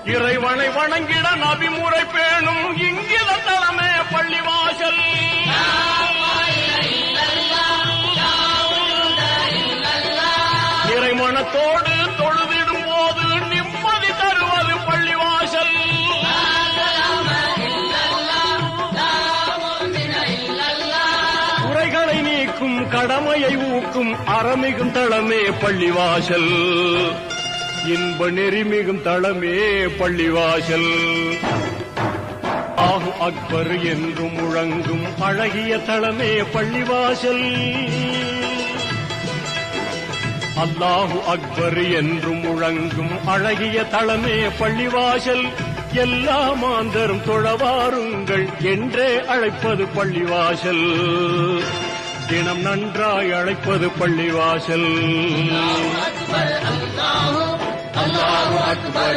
இறைவனை வணங்கிட நபிமுறை பேணும் இங்கித தலமே பள்ளிவாசல். இறைமனத்தோடு தொழுதிடும் போது நிம்மதி தருவது பள்ளிவாசல். குறைகளை நீக்கும் கடமையை ஊக்கும் அறமிகும் தளமே பள்ளிவாசல். இன்ப நெறிமிகும் தளமே பள்ளிவாசல். அல்லாஹு அக்பர் என்று முழங்கும் அழகிய தளமே பள்ளிவாசல். அல்லாஹு அக்பர் என்று முழங்கும் அழகிய தளமே பள்ளிவாசல். எல்லா மாந்தரும் தொழவாருங்கள் என்றே அழைப்பது பள்ளிவாசல். தினம் நன்றாய் அழைப்பது பள்ளிவாசல். அல்லாஹு அக்பர்.